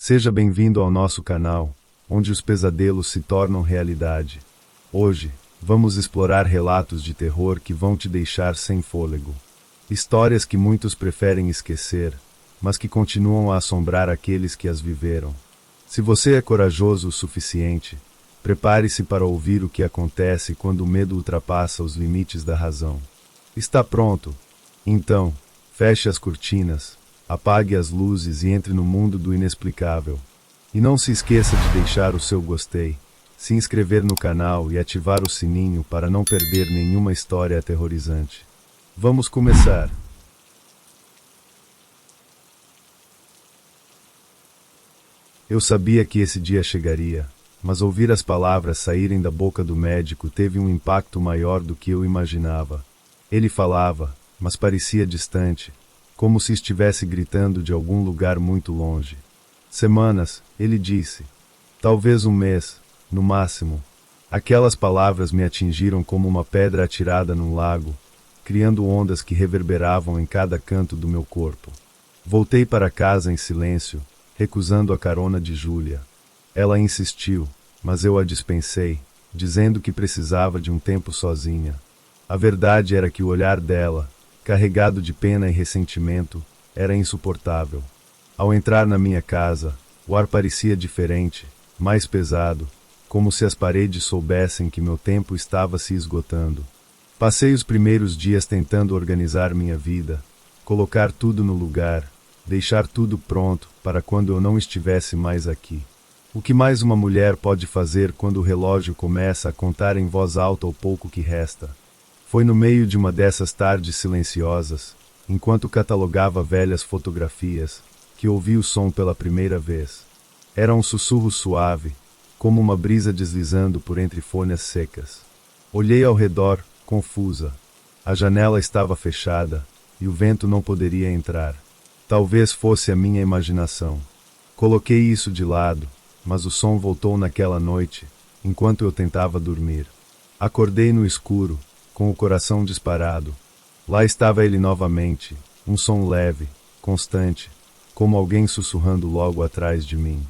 Seja bem-vindo ao nosso canal, onde os pesadelos se tornam realidade. Hoje, vamos explorar relatos de terror que vão te deixar sem fôlego. Histórias que muitos preferem esquecer, mas que continuam a assombrar aqueles que as viveram. Se você é corajoso o suficiente, prepare-se para ouvir o que acontece quando o medo ultrapassa os limites da razão. Está pronto? Então, feche as cortinas, apague as luzes e entre no mundo do inexplicável. E não se esqueça de deixar o seu gostei, se inscrever no canal e ativar o sininho para não perder nenhuma história aterrorizante. Vamos começar! Eu sabia que esse dia chegaria, mas ouvir as palavras saírem da boca do médico teve um impacto maior do que eu imaginava. Ele falava, mas parecia distante, como se estivesse gritando de algum lugar muito longe. Semanas, ele disse. Talvez um mês, no máximo. Aquelas palavras me atingiram como uma pedra atirada num lago, criando ondas que reverberavam em cada canto do meu corpo. Voltei para casa em silêncio, recusando a carona de Júlia. Ela insistiu, mas eu a dispensei, dizendo que precisava de um tempo sozinha. A verdade era que o olhar dela, carregado de pena e ressentimento, era insuportável. Ao entrar na minha casa, o ar parecia diferente, mais pesado, como se as paredes soubessem que meu tempo estava se esgotando. Passei os primeiros dias tentando organizar minha vida, colocar tudo no lugar, deixar tudo pronto para quando eu não estivesse mais aqui. O que mais uma mulher pode fazer quando o relógio começa a contar em voz alta o pouco que resta? Foi no meio de uma dessas tardes silenciosas, enquanto catalogava velhas fotografias, que ouvi o som pela primeira vez. Era um sussurro suave, como uma brisa deslizando por entre folhas secas. Olhei ao redor, confusa. A janela estava fechada, e o vento não poderia entrar. Talvez fosse a minha imaginação. Coloquei isso de lado, mas o som voltou naquela noite, enquanto eu tentava dormir. Acordei no escuro, com o coração disparado. Lá estava ele novamente, um som leve, constante, como alguém sussurrando logo atrás de mim.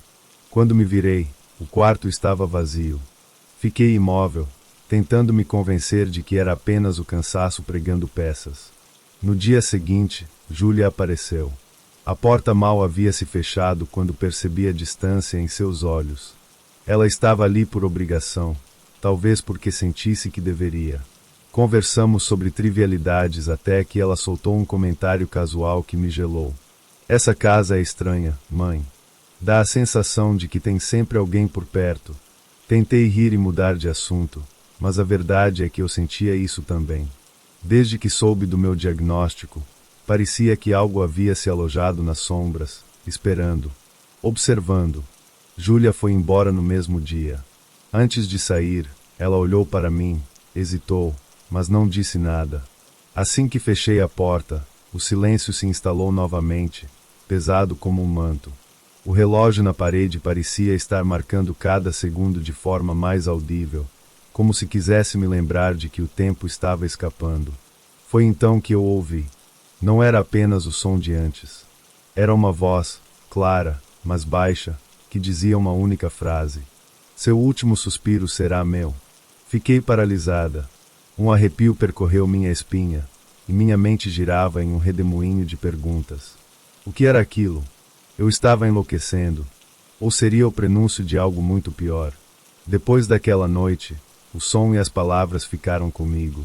Quando me virei, o quarto estava vazio. Fiquei imóvel, tentando me convencer de que era apenas o cansaço pregando peças. No dia seguinte, Júlia apareceu. A porta mal havia se fechado quando percebi a distância em seus olhos. Ela estava ali por obrigação, talvez porque sentisse que deveria. Conversamos sobre trivialidades até que ela soltou um comentário casual que me gelou. Essa casa é estranha, mãe. Dá a sensação de que tem sempre alguém por perto. Tentei rir e mudar de assunto, mas a verdade é que eu sentia isso também. Desde que soube do meu diagnóstico, parecia que algo havia se alojado nas sombras, esperando, observando. Júlia foi embora no mesmo dia. Antes de sair, ela olhou para mim, hesitou, mas não disse nada. Assim que fechei a porta, o silêncio se instalou novamente, pesado como um manto. O relógio na parede parecia estar marcando cada segundo de forma mais audível, como se quisesse me lembrar de que o tempo estava escapando. Foi então que eu ouvi. Não era apenas o som de antes. Era uma voz, clara, mas baixa, que dizia uma única frase. Seu último suspiro será meu. Fiquei paralisada. Um arrepio percorreu minha espinha, e minha mente girava em um redemoinho de perguntas. O que era aquilo? Eu estava enlouquecendo. Ou seria o prenúncio de algo muito pior? Depois daquela noite, o som e as palavras ficaram comigo.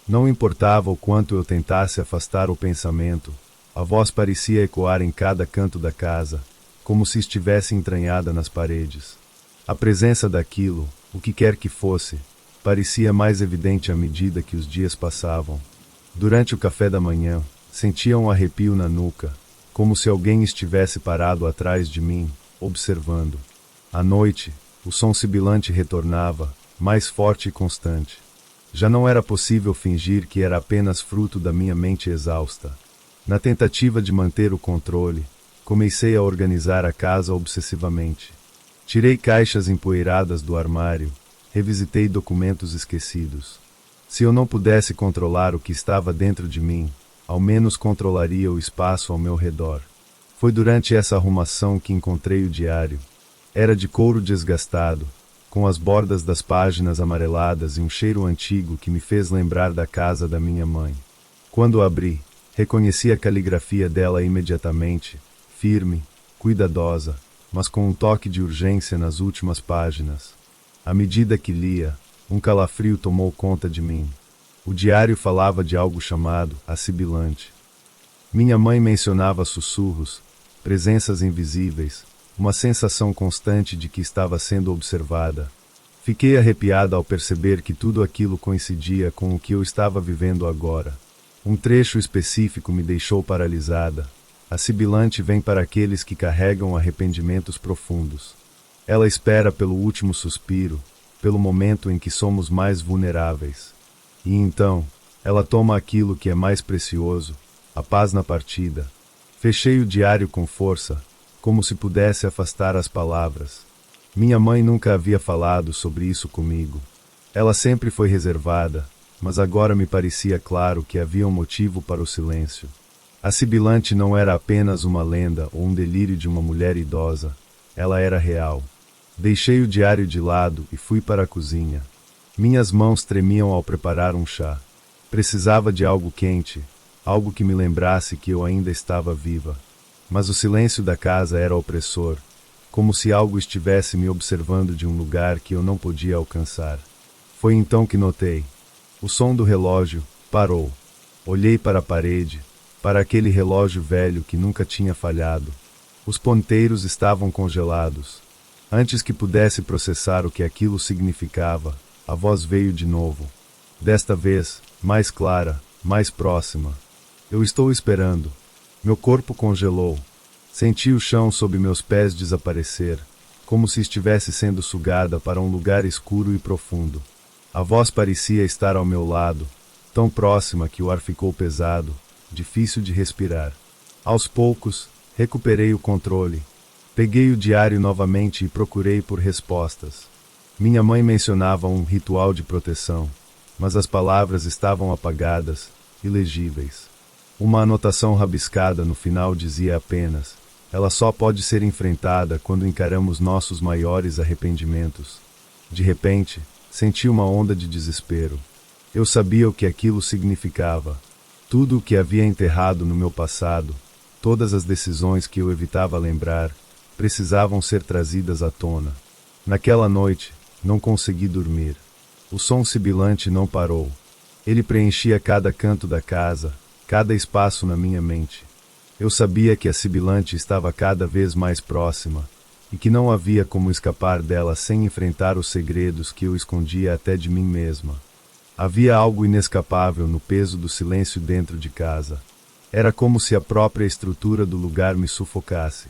Não importava o quanto eu tentasse afastar o pensamento, a voz parecia ecoar em cada canto da casa, como se estivesse entranhada nas paredes. A presença daquilo, o que quer que fosse, parecia mais evidente à medida que os dias passavam. Durante o café da manhã, sentia um arrepio na nuca, como se alguém estivesse parado atrás de mim, observando. À noite, o som sibilante retornava, mais forte e constante. Já não era possível fingir que era apenas fruto da minha mente exausta. Na tentativa de manter o controle, comecei a organizar a casa obsessivamente. Tirei caixas empoeiradas do armário, revisitei documentos esquecidos. Se eu não pudesse controlar o que estava dentro de mim, ao menos controlaria o espaço ao meu redor. Foi durante essa arrumação que encontrei o diário. Era de couro desgastado, com as bordas das páginas amareladas e um cheiro antigo que me fez lembrar da casa da minha mãe. Quando o abri, reconheci a caligrafia dela imediatamente, firme, cuidadosa, mas com um toque de urgência nas últimas páginas. À medida que lia, um calafrio tomou conta de mim. O diário falava de algo chamado a sibilante. Minha mãe mencionava sussurros, presenças invisíveis, uma sensação constante de que estava sendo observada. Fiquei arrepiada ao perceber que tudo aquilo coincidia com o que eu estava vivendo agora. Um trecho específico me deixou paralisada. A sibilante vem para aqueles que carregam arrependimentos profundos. Ela espera pelo último suspiro, pelo momento em que somos mais vulneráveis. E então, ela toma aquilo que é mais precioso, a paz na partida. Fechei o diário com força, como se pudesse afastar as palavras. Minha mãe nunca havia falado sobre isso comigo. Ela sempre foi reservada, mas agora me parecia claro que havia um motivo para o silêncio. A sibilante não era apenas uma lenda ou um delírio de uma mulher idosa. Ela era real. Deixei o diário de lado e fui para a cozinha. Minhas mãos tremiam ao preparar um chá. Precisava de algo quente, algo que me lembrasse que eu ainda estava viva. Mas o silêncio da casa era opressor, como se algo estivesse me observando de um lugar que eu não podia alcançar. Foi então que notei. O som do relógio parou. Olhei para a parede, para aquele relógio velho que nunca tinha falhado. Os ponteiros estavam congelados. Antes que pudesse processar o que aquilo significava, a voz veio de novo. Desta vez, mais clara, mais próxima. Eu estou esperando. Meu corpo congelou. Senti o chão sob meus pés desaparecer, como se estivesse sendo sugada para um lugar escuro e profundo. A voz parecia estar ao meu lado, tão próxima que o ar ficou pesado, difícil de respirar. Aos poucos, recuperei o controle. Peguei o diário novamente e procurei por respostas. Minha mãe mencionava um ritual de proteção, mas as palavras estavam apagadas, ilegíveis. Uma anotação rabiscada no final dizia apenas: ela só pode ser enfrentada quando encaramos nossos maiores arrependimentos. De repente, senti uma onda de desespero. Eu sabia o que aquilo significava. Tudo o que havia enterrado no meu passado, todas as decisões que eu evitava lembrar, precisavam ser trazidas à tona. Naquela noite, não consegui dormir. O som sibilante não parou. Ele preenchia cada canto da casa, cada espaço na minha mente. Eu sabia que a sibilante estava cada vez mais próxima, e que não havia como escapar dela sem enfrentar os segredos que eu escondia até de mim mesma. Havia algo inescapável no peso do silêncio dentro de casa. Era como se a própria estrutura do lugar me sufocasse.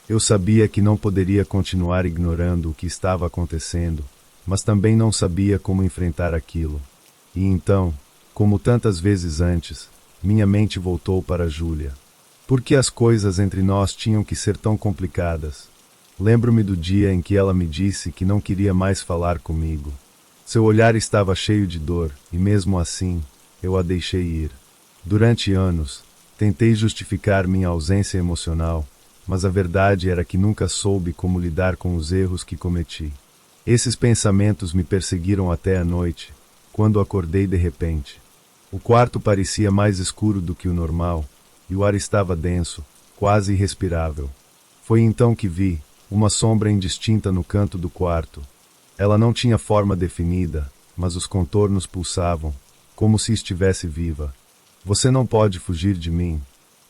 Eu sabia que não poderia continuar ignorando o que estava acontecendo, mas também não sabia como enfrentar aquilo. E então, como tantas vezes antes, minha mente voltou para Júlia. Por que as coisas entre nós tinham que ser tão complicadas? Lembro-me do dia em que ela me disse que não queria mais falar comigo. Seu olhar estava cheio de dor, e mesmo assim, eu a deixei ir. Durante anos, tentei justificar minha ausência emocional, mas a verdade era que nunca soube como lidar com os erros que cometi. Esses pensamentos me perseguiram até a noite, quando acordei de repente. O quarto parecia mais escuro do que o normal, e o ar estava denso, quase irrespirável. Foi então que vi uma sombra indistinta no canto do quarto. Ela não tinha forma definida, mas os contornos pulsavam, como se estivesse viva. Você não pode fugir de mim.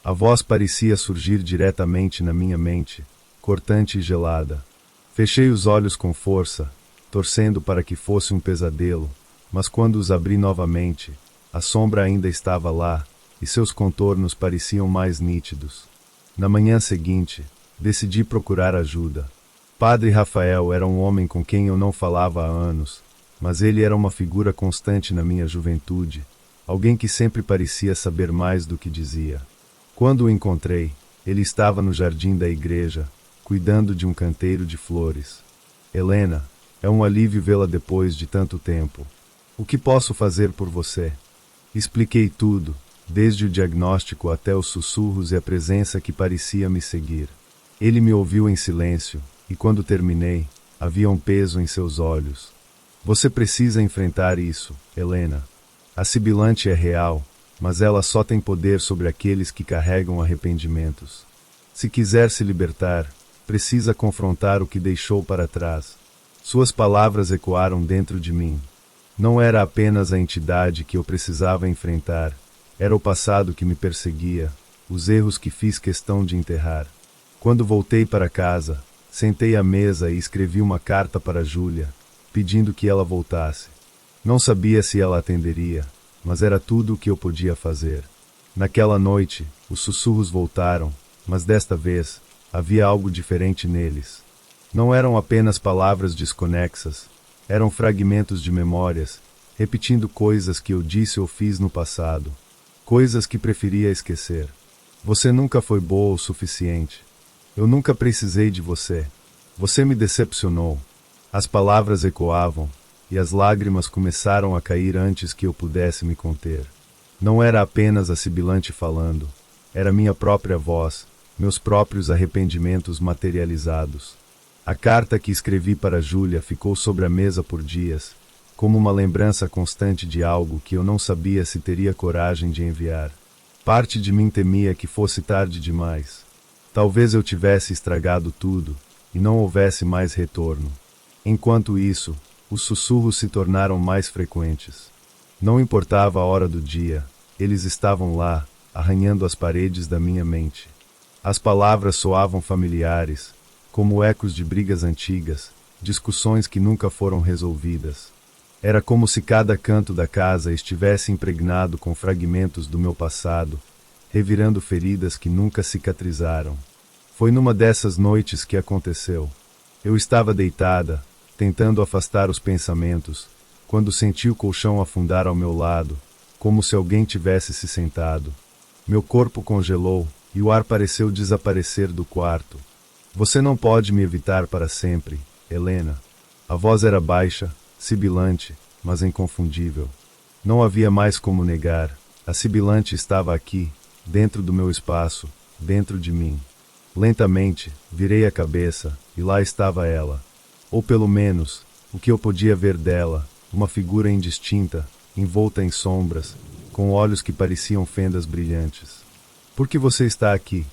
A voz parecia surgir diretamente na minha mente, cortante e gelada. Fechei os olhos com força, torcendo para que fosse um pesadelo, mas quando os abri novamente, a sombra ainda estava lá, e seus contornos pareciam mais nítidos. Na manhã seguinte, decidi procurar ajuda. Padre Rafael era um homem com quem eu não falava há anos, mas ele era uma figura constante na minha juventude, alguém que sempre parecia saber mais do que dizia. Quando o encontrei, ele estava no jardim da igreja, cuidando de um canteiro de flores. Helena, é um alívio vê-la depois de tanto tempo. O que posso fazer por você? Expliquei tudo, desde o diagnóstico até os sussurros e a presença que parecia me seguir. Ele me ouviu em silêncio, e quando terminei, havia um peso em seus olhos. Você precisa enfrentar isso, Helena. A sibilante é real, mas ela só tem poder sobre aqueles que carregam arrependimentos. Se quiser se libertar, precisa confrontar o que deixou para trás. Suas palavras ecoaram dentro de mim. Não era apenas a entidade que eu precisava enfrentar, era o passado que me perseguia, os erros que fiz questão de enterrar. Quando voltei para casa, sentei à mesa e escrevi uma carta para Júlia, pedindo que ela voltasse. Não sabia se ela atenderia, mas era tudo o que eu podia fazer. Naquela noite, os sussurros voltaram, mas desta vez, havia algo diferente neles. Não eram apenas palavras desconexas, eram fragmentos de memórias, repetindo coisas que eu disse ou fiz no passado. Coisas que preferia esquecer. Você nunca foi boa o suficiente. Eu nunca precisei de você. Você me decepcionou. As palavras ecoavam, e as lágrimas começaram a cair antes que eu pudesse me conter. Não era apenas a sibilante falando, era minha própria voz, meus próprios arrependimentos materializados. A carta que escrevi para Júlia ficou sobre a mesa por dias, como uma lembrança constante de algo que eu não sabia se teria coragem de enviar. Parte de mim temia que fosse tarde demais. Talvez eu tivesse estragado tudo, e não houvesse mais retorno. Enquanto isso, os sussurros se tornaram mais frequentes. Não importava a hora do dia, eles estavam lá, arranhando as paredes da minha mente. As palavras soavam familiares, como ecos de brigas antigas, discussões que nunca foram resolvidas. Era como se cada canto da casa estivesse impregnado com fragmentos do meu passado, revirando feridas que nunca cicatrizaram. Foi numa dessas noites que aconteceu. Eu estava deitada, tentando afastar os pensamentos, quando senti o colchão afundar ao meu lado, como se alguém tivesse se sentado. Meu corpo congelou, e o ar pareceu desaparecer do quarto. Você não pode me evitar para sempre, Helena. A voz era baixa, sibilante, mas inconfundível. Não havia mais como negar, a sibilante estava aqui, dentro do meu espaço, dentro de mim. Lentamente, virei a cabeça, e lá estava ela. Ou pelo menos, o que eu podia ver dela, uma figura indistinta, envolta em sombras, com olhos que pareciam fendas brilhantes. Por que você está aqui?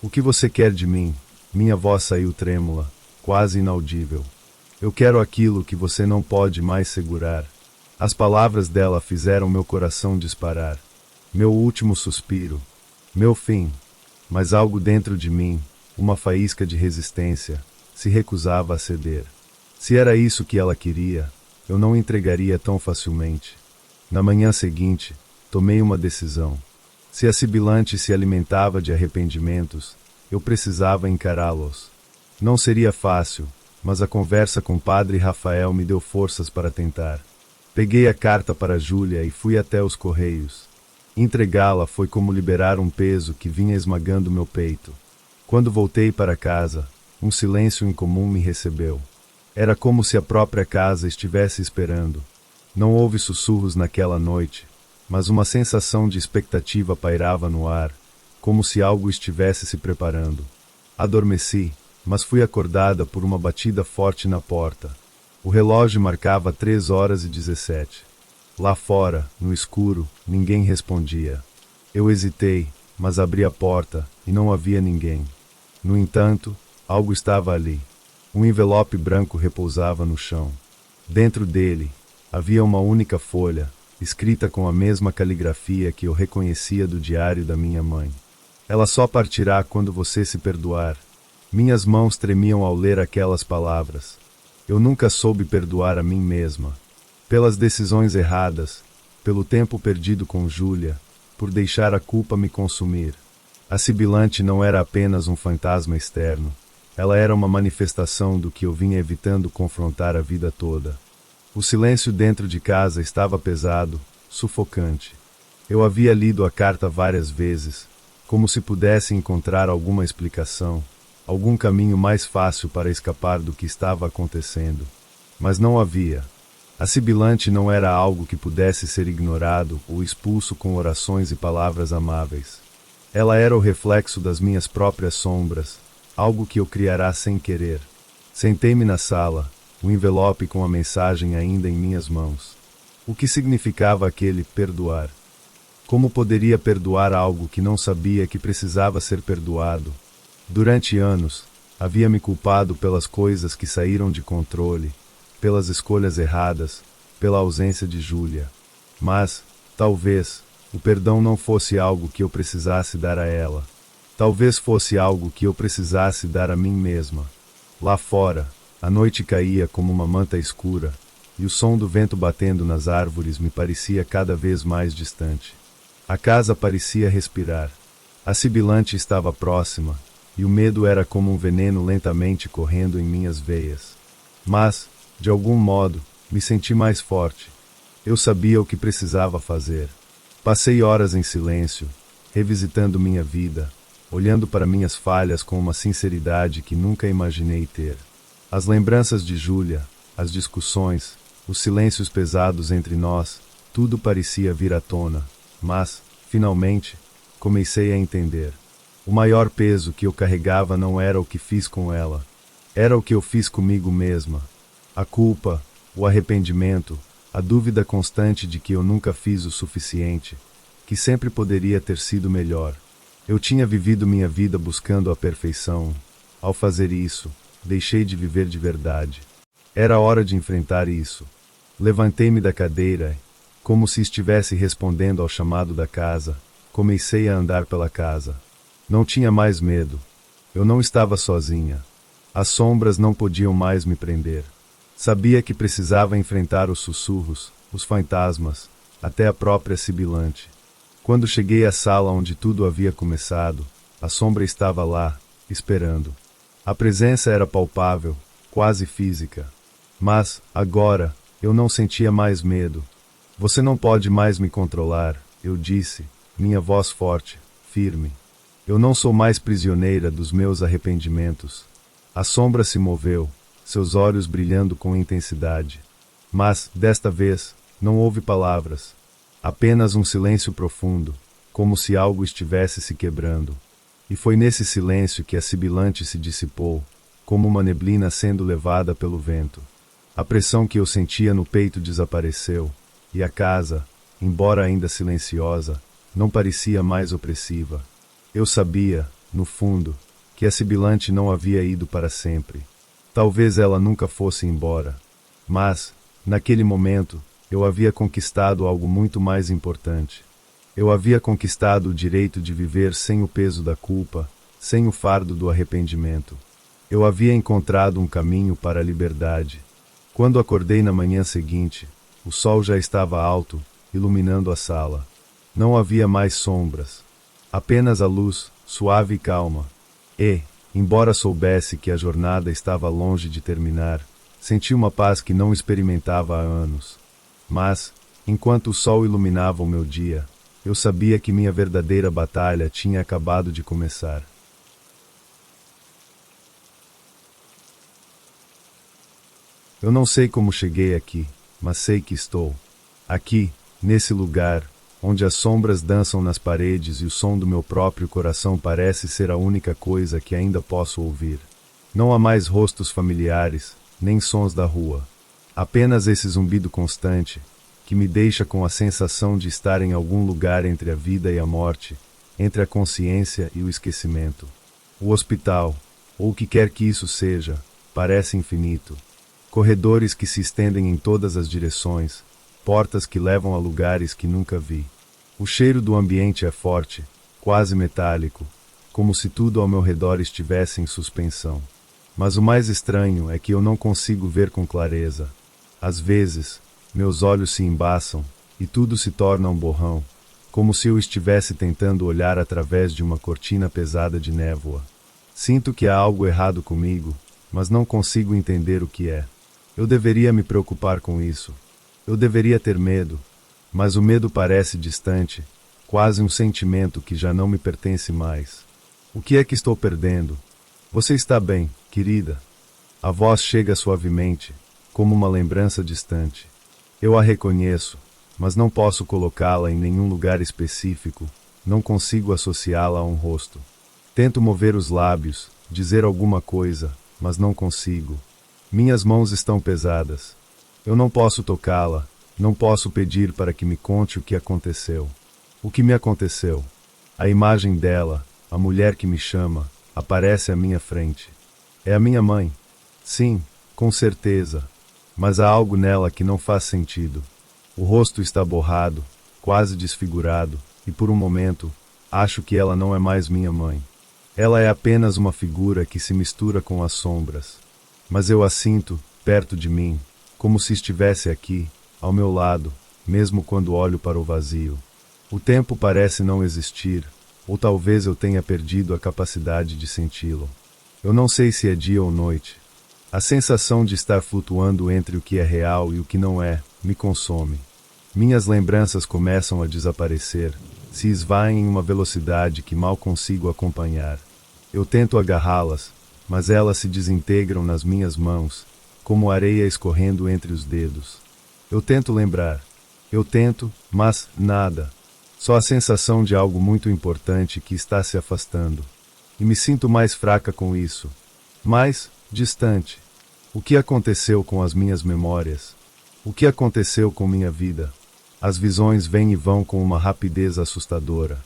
O que você quer de mim? Minha voz saiu trêmula, quase inaudível. Eu quero aquilo que você não pode mais segurar. As palavras dela fizeram meu coração disparar. Meu último suspiro. Meu fim. Mas algo dentro de mim, uma faísca de resistência, se recusava a ceder. Se era isso que ela queria, eu não entregaria tão facilmente. Na manhã seguinte, tomei uma decisão. Se a sibilante se alimentava de arrependimentos, eu precisava encará-los. Não seria fácil, mas a conversa com o padre Rafael me deu forças para tentar. Peguei a carta para Júlia e fui até os correios. Entregá-la foi como liberar um peso que vinha esmagando meu peito. Quando voltei para casa, um silêncio incomum me recebeu. Era como se a própria casa estivesse esperando. Não houve sussurros naquela noite, mas uma sensação de expectativa pairava no ar, como se algo estivesse se preparando. Adormeci, mas fui acordada por uma batida forte na porta. O relógio marcava 3h17. Lá fora, no escuro, ninguém respondia. Eu hesitei, mas abri a porta, e não havia ninguém. No entanto, algo estava ali. Um envelope branco repousava no chão. Dentro dele, havia uma única folha, escrita com a mesma caligrafia que eu reconhecia do diário da minha mãe. Ela só partirá quando você se perdoar. Minhas mãos tremiam ao ler aquelas palavras. Eu nunca soube perdoar a mim mesma. Pelas decisões erradas, pelo tempo perdido com Júlia, por deixar a culpa me consumir. A sibilante não era apenas um fantasma externo. Ela era uma manifestação do que eu vinha evitando confrontar a vida toda. O silêncio dentro de casa estava pesado, sufocante. Eu havia lido a carta várias vezes, como se pudesse encontrar alguma explicação, algum caminho mais fácil para escapar do que estava acontecendo. Mas não havia. A sibilante não era algo que pudesse ser ignorado ou expulso com orações e palavras amáveis. Ela era o reflexo das minhas próprias sombras, algo que eu criara sem querer. Sentei-me na sala, o envelope com a mensagem ainda em minhas mãos. O que significava aquele perdoar? Como poderia perdoar algo que não sabia que precisava ser perdoado? Durante anos, havia me culpado pelas coisas que saíram de controle, pelas escolhas erradas, pela ausência de Júlia. Mas, talvez, o perdão não fosse algo que eu precisasse dar a ela. Talvez fosse algo que eu precisasse dar a mim mesma. Lá fora, a noite caía como uma manta escura, e o som do vento batendo nas árvores me parecia cada vez mais distante. A casa parecia respirar. A sibilante estava próxima, e o medo era como um veneno lentamente correndo em minhas veias. Mas, de algum modo, me senti mais forte. Eu sabia o que precisava fazer. Passei horas em silêncio, revisitando minha vida, olhando para minhas falhas com uma sinceridade que nunca imaginei ter. As lembranças de Júlia, as discussões, os silêncios pesados entre nós, tudo parecia vir à tona, mas, finalmente, comecei a entender. O maior peso que eu carregava não era o que fiz com ela, era o que eu fiz comigo mesma. A culpa, o arrependimento, a dúvida constante de que eu nunca fiz o suficiente, que sempre poderia ter sido melhor. Eu tinha vivido minha vida buscando a perfeição. Ao fazer isso, deixei de viver de verdade. Era hora de enfrentar isso. Levantei-me da cadeira, como se estivesse respondendo ao chamado da casa. Comecei a andar pela casa. Não tinha mais medo. Eu não estava sozinha. As sombras não podiam mais me prender. Sabia que precisava enfrentar os sussurros, os fantasmas, até a própria sibilante. Quando cheguei à sala onde tudo havia começado, a sombra estava lá, esperando. A presença era palpável, quase física. Mas, agora, eu não sentia mais medo. Você não pode mais me controlar, eu disse, minha voz forte, firme. Eu não sou mais prisioneira dos meus arrependimentos. A sombra se moveu, seus olhos brilhando com intensidade. Mas, desta vez, não houve palavras. Apenas um silêncio profundo, como se algo estivesse se quebrando. E foi nesse silêncio que a sibilante se dissipou, como uma neblina sendo levada pelo vento. A pressão que eu sentia no peito desapareceu, e a casa, embora ainda silenciosa, não parecia mais opressiva. Eu sabia, no fundo, que a sibilante não havia ido para sempre. Talvez ela nunca fosse embora. Mas, naquele momento, eu havia conquistado algo muito mais importante. Eu havia conquistado o direito de viver sem o peso da culpa, sem o fardo do arrependimento. Eu havia encontrado um caminho para a liberdade. Quando acordei na manhã seguinte, o sol já estava alto, iluminando a sala. Não havia mais sombras. Apenas a luz, suave e calma. E, embora soubesse que a jornada estava longe de terminar, senti uma paz que não experimentava há anos. Mas, enquanto o sol iluminava o meu dia, eu sabia que minha verdadeira batalha tinha acabado de começar. Eu não sei como cheguei aqui, mas sei que estou aqui, nesse lugar, onde as sombras dançam nas paredes e o som do meu próprio coração parece ser a única coisa que ainda posso ouvir. Não há mais rostos familiares, nem sons da rua. Apenas esse zumbido constante, que me deixa com a sensação de estar em algum lugar entre a vida e a morte, entre a consciência e o esquecimento. O hospital, ou o que quer que isso seja, parece infinito. Corredores que se estendem em todas as direções, portas que levam a lugares que nunca vi. O cheiro do ambiente é forte, quase metálico, como se tudo ao meu redor estivesse em suspensão. Mas o mais estranho é que eu não consigo ver com clareza. Às vezes, meus olhos se embaçam, e tudo se torna um borrão, como se eu estivesse tentando olhar através de uma cortina pesada de névoa. Sinto que há algo errado comigo, mas não consigo entender o que é. Eu deveria me preocupar com isso. Eu deveria ter medo, mas o medo parece distante, quase um sentimento que já não me pertence mais. O que é que estou perdendo? Você está bem, querida? A voz chega suavemente, como uma lembrança distante. Eu a reconheço, mas não posso colocá-la em nenhum lugar específico, não consigo associá-la a um rosto. Tento mover os lábios, dizer alguma coisa, mas não consigo. Minhas mãos estão pesadas. Eu não posso tocá-la, não posso pedir para que me conte o que aconteceu. O que me aconteceu? A imagem dela, a mulher que me chama, aparece à minha frente. É a minha mãe. Sim, com certeza. Mas há algo nela que não faz sentido. O rosto está borrado, quase desfigurado, e por um momento, acho que ela não é mais minha mãe. Ela é apenas uma figura que se mistura com as sombras. Mas eu a sinto, perto de mim, como se estivesse aqui, ao meu lado, mesmo quando olho para o vazio. O tempo parece não existir, ou talvez eu tenha perdido a capacidade de senti-lo. Eu não sei se é dia ou noite. A sensação de estar flutuando entre o que é real e o que não é, me consome. Minhas lembranças começam a desaparecer, se esvaem em uma velocidade que mal consigo acompanhar. Eu tento agarrá-las, mas elas se desintegram nas minhas mãos, como areia escorrendo entre os dedos. Eu tento lembrar. Eu tento, mas nada. Só a sensação de algo muito importante que está se afastando. E me sinto mais fraca com isso. Mais distante. O que aconteceu com as minhas memórias? O que aconteceu com minha vida? As visões vêm e vão com uma rapidez assustadora.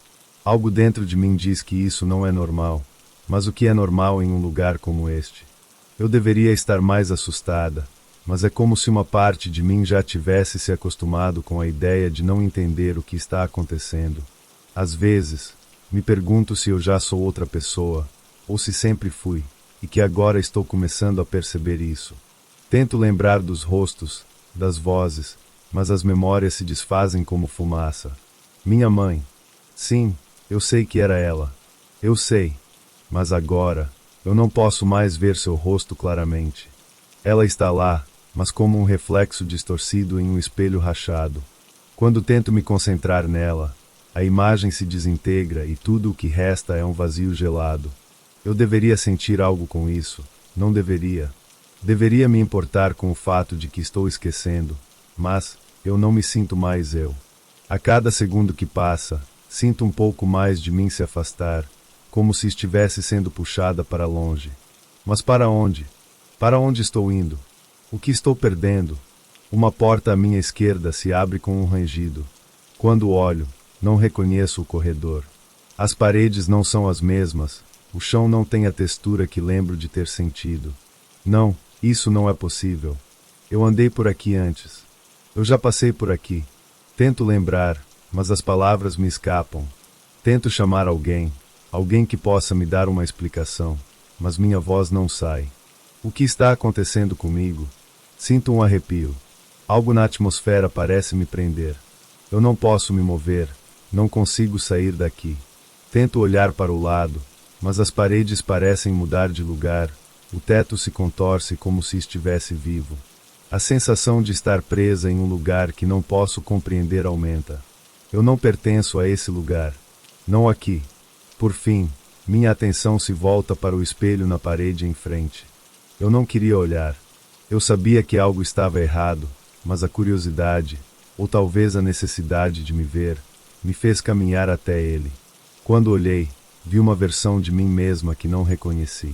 Algo dentro de mim diz que isso não é normal. Mas o que é normal em um lugar como este? Eu deveria estar mais assustada, mas é como se uma parte de mim já tivesse se acostumado com a ideia de não entender o que está acontecendo. Às vezes, me pergunto se eu já sou outra pessoa, ou se sempre fui, e que agora estou começando a perceber isso. Tento lembrar dos rostos, das vozes, mas as memórias se desfazem como fumaça. Minha mãe. Sim, eu sei que era ela. Eu sei. Mas agora, eu não posso mais ver seu rosto claramente. Ela está lá, mas como um reflexo distorcido em um espelho rachado. Quando tento me concentrar nela, a imagem se desintegra e tudo o que resta é um vazio gelado. Eu deveria sentir algo com isso, não deveria. Deveria me importar com o fato de que estou esquecendo, mas eu não me sinto mais eu. A cada segundo que passa, sinto um pouco mais de mim se afastar, como se estivesse sendo puxada para longe. Mas para onde? Para onde estou indo? O que estou perdendo? Uma porta à minha esquerda se abre com um rangido. Quando olho, não reconheço o corredor. As paredes não são as mesmas, o chão não tem a textura que lembro de ter sentido. Não, isso não é possível. Eu andei por aqui antes. Eu já passei por aqui. Tento lembrar, mas as palavras me escapam. Tento chamar alguém que possa me dar uma explicação, mas minha voz não sai. O que está acontecendo comigo? Sinto um arrepio. Algo na atmosfera parece me prender. Eu não posso me mover, não consigo sair daqui. Tento olhar para o lado, mas as paredes parecem mudar de lugar, o teto se contorce como se estivesse vivo. A sensação de estar presa em um lugar que não posso compreender aumenta. Eu não pertenço a esse lugar. Não aqui. Por fim, minha atenção se volta para o espelho na parede em frente. Eu não queria olhar. Eu sabia que algo estava errado, mas a curiosidade, ou talvez a necessidade de me ver, me fez caminhar até ele. Quando olhei, vi uma versão de mim mesma que não reconheci.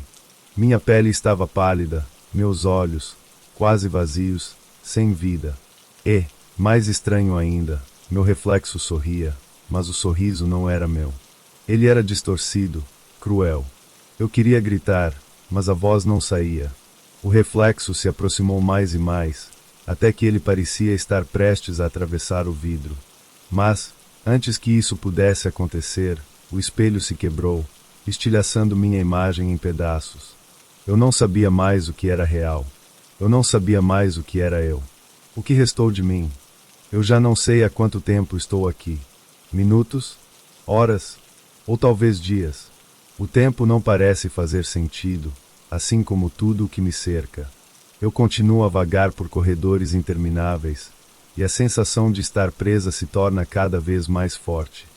Minha pele estava pálida, meus olhos, quase vazios, sem vida. E, mais estranho ainda, meu reflexo sorria, mas o sorriso não era meu. Ele era distorcido, cruel. Eu queria gritar, mas a voz não saía. O reflexo se aproximou mais e mais, até que ele parecia estar prestes a atravessar o vidro. Mas, antes que isso pudesse acontecer, o espelho se quebrou, estilhaçando minha imagem em pedaços. Eu não sabia mais o que era real. Eu não sabia mais o que era eu. O que restou de mim? Eu já não sei há quanto tempo estou aqui. Minutos? Horas? Ou talvez dias. O tempo não parece fazer sentido, assim como tudo o que me cerca. Eu continuo a vagar por corredores intermináveis, e a sensação de estar presa se torna cada vez mais forte.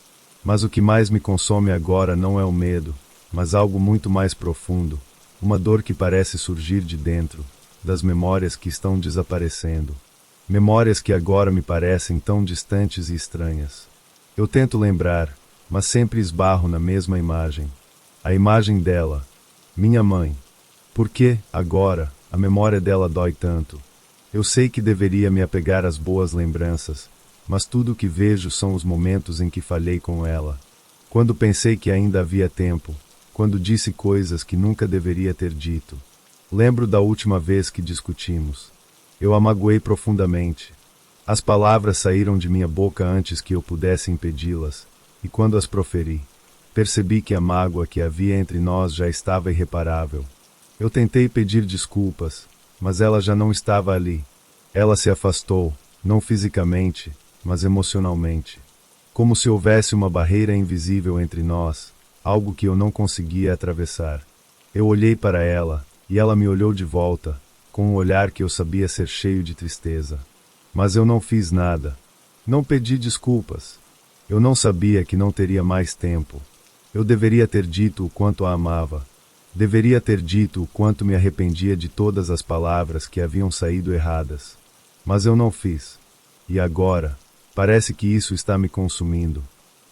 Mas o que mais me consome agora não é o medo, mas algo muito mais profundo, uma dor que parece surgir de dentro, das memórias que estão desaparecendo. Memórias que agora me parecem tão distantes e estranhas. Eu tento lembrar, mas sempre esbarro na mesma imagem. A imagem dela, minha mãe. Por que, agora, a memória dela dói tanto? Eu sei que deveria me apegar às boas lembranças, mas tudo o que vejo são os momentos em que falhei com ela. Quando pensei que ainda havia tempo, quando disse coisas que nunca deveria ter dito. Lembro da última vez que discutimos. Eu a magoei profundamente. As palavras saíram de minha boca antes que eu pudesse impedi-las, e quando as proferi, percebi que a mágoa que havia entre nós já estava irreparável. Eu tentei pedir desculpas, mas ela já não estava ali. Ela se afastou, não fisicamente, mas emocionalmente. Como se houvesse uma barreira invisível entre nós, algo que eu não conseguia atravessar. Eu olhei para ela, e ela me olhou de volta, com um olhar que eu sabia ser cheio de tristeza. Mas eu não fiz nada. Não pedi desculpas. Eu não sabia que não teria mais tempo. Eu deveria ter dito o quanto a amava. Deveria ter dito o quanto me arrependia de todas as palavras que haviam saído erradas. Mas eu não fiz. E agora, parece que isso está me consumindo.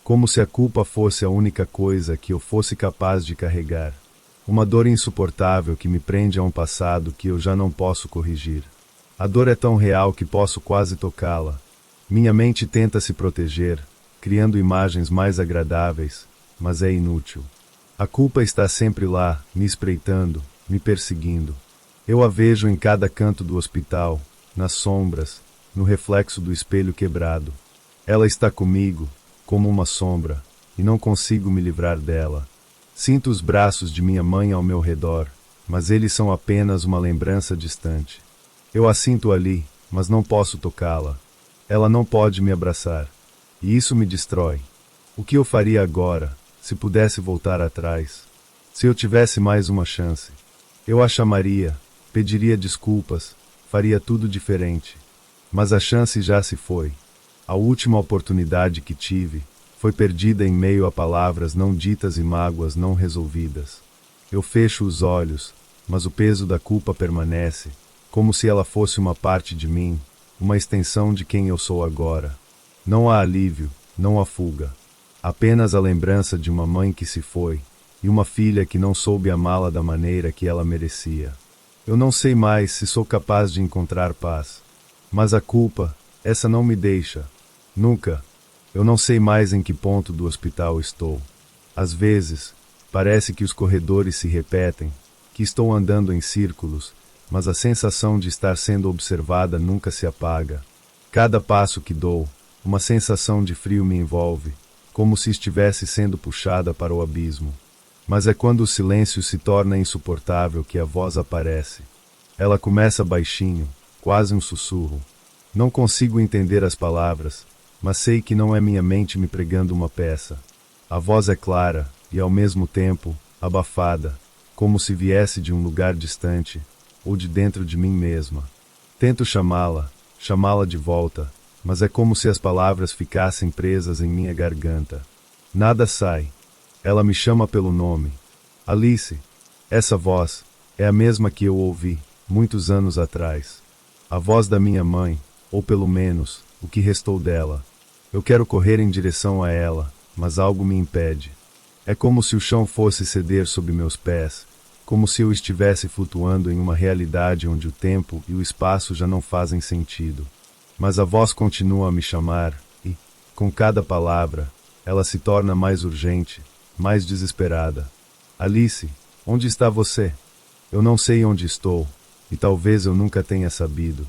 Como se a culpa fosse a única coisa que eu fosse capaz de carregar. Uma dor insuportável que me prende a um passado que eu já não posso corrigir. A dor é tão real que posso quase tocá-la. Minha mente tenta se proteger, criando imagens mais agradáveis, mas é inútil. A culpa está sempre lá, me espreitando, me perseguindo. Eu a vejo em cada canto do hospital, nas sombras, no reflexo do espelho quebrado. Ela está comigo, como uma sombra, e não consigo me livrar dela. Sinto os braços de minha mãe ao meu redor, mas eles são apenas uma lembrança distante. Eu a sinto ali, mas não posso tocá-la. Ela não pode me abraçar. E isso me destrói. O que eu faria agora, se pudesse voltar atrás? Se eu tivesse mais uma chance? Eu a chamaria, pediria desculpas, faria tudo diferente. Mas a chance já se foi. A última oportunidade que tive foi perdida em meio a palavras não ditas e mágoas não resolvidas. Eu fecho os olhos, mas o peso da culpa permanece, como se ela fosse uma parte de mim, uma extensão de quem eu sou agora. Não há alívio, não há fuga. Apenas a lembrança de uma mãe que se foi, e uma filha que não soube amá-la da maneira que ela merecia. Eu não sei mais se sou capaz de encontrar paz. Mas a culpa, essa não me deixa. Nunca. Eu não sei mais em que ponto do hospital estou. Às vezes, parece que os corredores se repetem, que estou andando em círculos, mas a sensação de estar sendo observada nunca se apaga. Cada passo que dou, uma sensação de frio me envolve, como se estivesse sendo puxada para o abismo. Mas é quando o silêncio se torna insuportável que a voz aparece. Ela começa baixinho, quase um sussurro. Não consigo entender as palavras, mas sei que não é minha mente me pregando uma peça. A voz é clara, e ao mesmo tempo, abafada, como se viesse de um lugar distante, ou de dentro de mim mesma. Tento chamá-la de volta, mas é como se as palavras ficassem presas em minha garganta. Nada sai. Ela me chama pelo nome. Alice. Essa voz é a mesma que eu ouvi, muitos anos atrás. A voz da minha mãe, ou pelo menos, o que restou dela. Eu quero correr em direção a ela, mas algo me impede. É como se o chão fosse ceder sob meus pés, como se eu estivesse flutuando em uma realidade onde o tempo e o espaço já não fazem sentido. Mas a voz continua a me chamar, e, com cada palavra, ela se torna mais urgente, mais desesperada. Alice, onde está você? Eu não sei onde estou, e talvez eu nunca tenha sabido.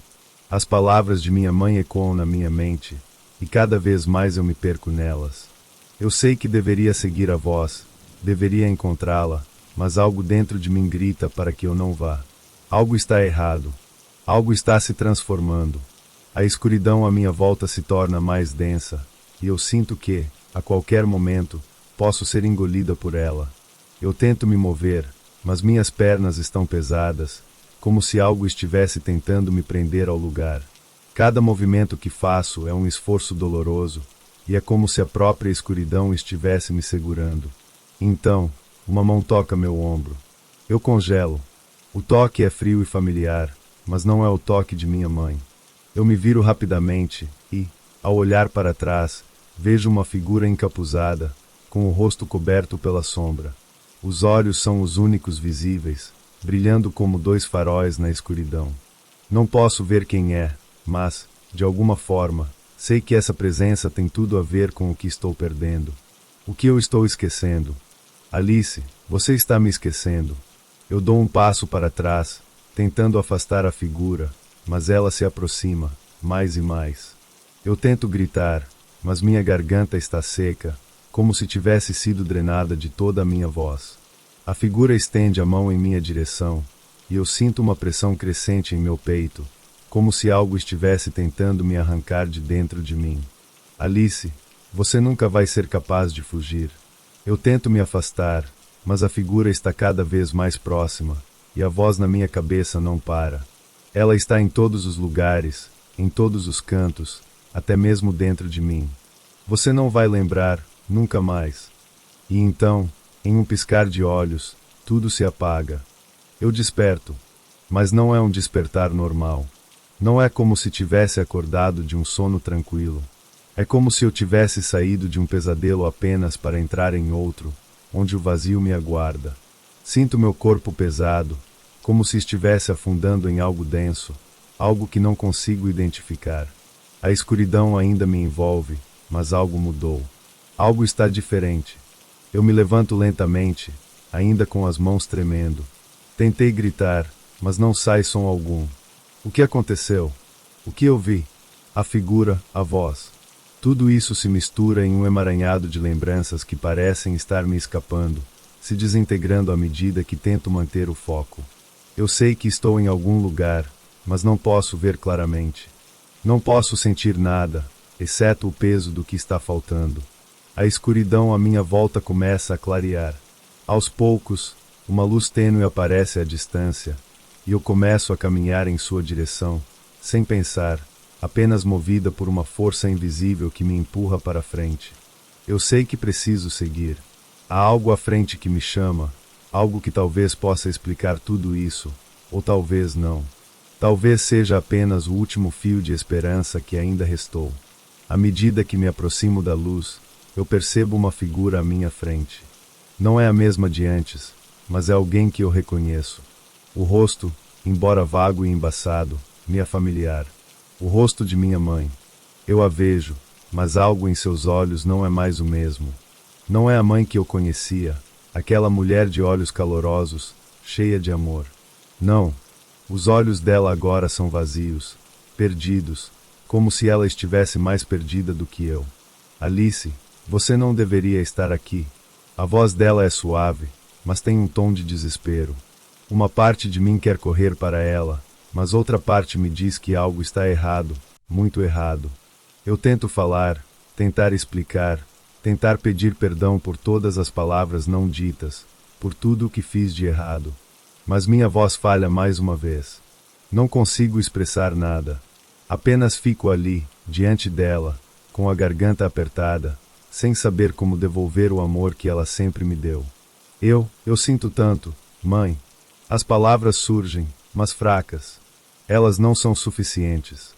As palavras de minha mãe ecoam na minha mente, e cada vez mais eu me perco nelas. Eu sei que deveria seguir a voz, deveria encontrá-la, mas algo dentro de mim grita para que eu não vá. Algo está errado. Algo está se transformando. A escuridão à minha volta se torna mais densa, e eu sinto que, a qualquer momento, posso ser engolida por ela. Eu tento me mover, mas minhas pernas estão pesadas, como se algo estivesse tentando me prender ao lugar. Cada movimento que faço é um esforço doloroso, e é como se a própria escuridão estivesse me segurando. Então, uma mão toca meu ombro. Eu congelo. O toque é frio e familiar, mas não é o toque de minha mãe. Eu me viro rapidamente e, ao olhar para trás, vejo uma figura encapuzada, com o rosto coberto pela sombra. Os olhos são os únicos visíveis, brilhando como dois faróis na escuridão. Não posso ver quem é, mas, de alguma forma, sei que essa presença tem tudo a ver com o que estou perdendo. O que eu estou esquecendo? Alice, você está me esquecendo. Eu dou um passo para trás, tentando afastar a figura, mas ela se aproxima, mais e mais. Eu tento gritar, mas minha garganta está seca, como se tivesse sido drenada de toda a minha voz. A figura estende a mão em minha direção, e eu sinto uma pressão crescente em meu peito, como se algo estivesse tentando me arrancar de dentro de mim. Alice, você nunca vai ser capaz de fugir. Eu tento me afastar, mas a figura está cada vez mais próxima, e a voz na minha cabeça não para. Ela está em todos os lugares, em todos os cantos, até mesmo dentro de mim. Você não vai lembrar, nunca mais. E então, em um piscar de olhos, tudo se apaga. Eu desperto, mas não é um despertar normal. Não é como se tivesse acordado de um sono tranquilo. É como se eu tivesse saído de um pesadelo apenas para entrar em outro, onde o vazio me aguarda. Sinto meu corpo pesado, como se estivesse afundando em algo denso, algo que não consigo identificar. A escuridão ainda me envolve, mas algo mudou. Algo está diferente. Eu me levanto lentamente, ainda com as mãos tremendo. Tentei gritar, mas não sai som algum. O que aconteceu? O que eu vi? A figura, a voz. Tudo isso se mistura em um emaranhado de lembranças que parecem estar me escapando, se desintegrando à medida que tento manter o foco. Eu sei que estou em algum lugar, mas não posso ver claramente. Não posso sentir nada, exceto o peso do que está faltando. A escuridão à minha volta começa a clarear. Aos poucos, uma luz tênue aparece à distância, e eu começo a caminhar em sua direção, sem pensar, apenas movida por uma força invisível que me empurra para frente. Eu sei que preciso seguir. Há algo à frente que me chama, algo que talvez possa explicar tudo isso, ou talvez não. Talvez seja apenas o último fio de esperança que ainda restou. À medida que me aproximo da luz, eu percebo uma figura à minha frente. Não é a mesma de antes, mas é alguém que eu reconheço. O rosto, embora vago e embaçado, me é familiar. O rosto de minha mãe. Eu a vejo, mas algo em seus olhos não é mais o mesmo. Não é a mãe que eu conhecia, aquela mulher de olhos calorosos, cheia de amor. Não, os olhos dela agora são vazios, perdidos, como se ela estivesse mais perdida do que eu. Alice, você não deveria estar aqui. A voz dela é suave, mas tem um tom de desespero. Uma parte de mim quer correr para ela, mas outra parte me diz que algo está errado, muito errado. Eu tento falar, tentar explicar, tentar pedir perdão por todas as palavras não ditas, por tudo o que fiz de errado. Mas minha voz falha mais uma vez. Não consigo expressar nada. Apenas fico ali, diante dela, com a garganta apertada, sem saber como devolver o amor que ela sempre me deu. Eu sinto tanto, mãe. As palavras surgem, mas fracas. Elas não são suficientes.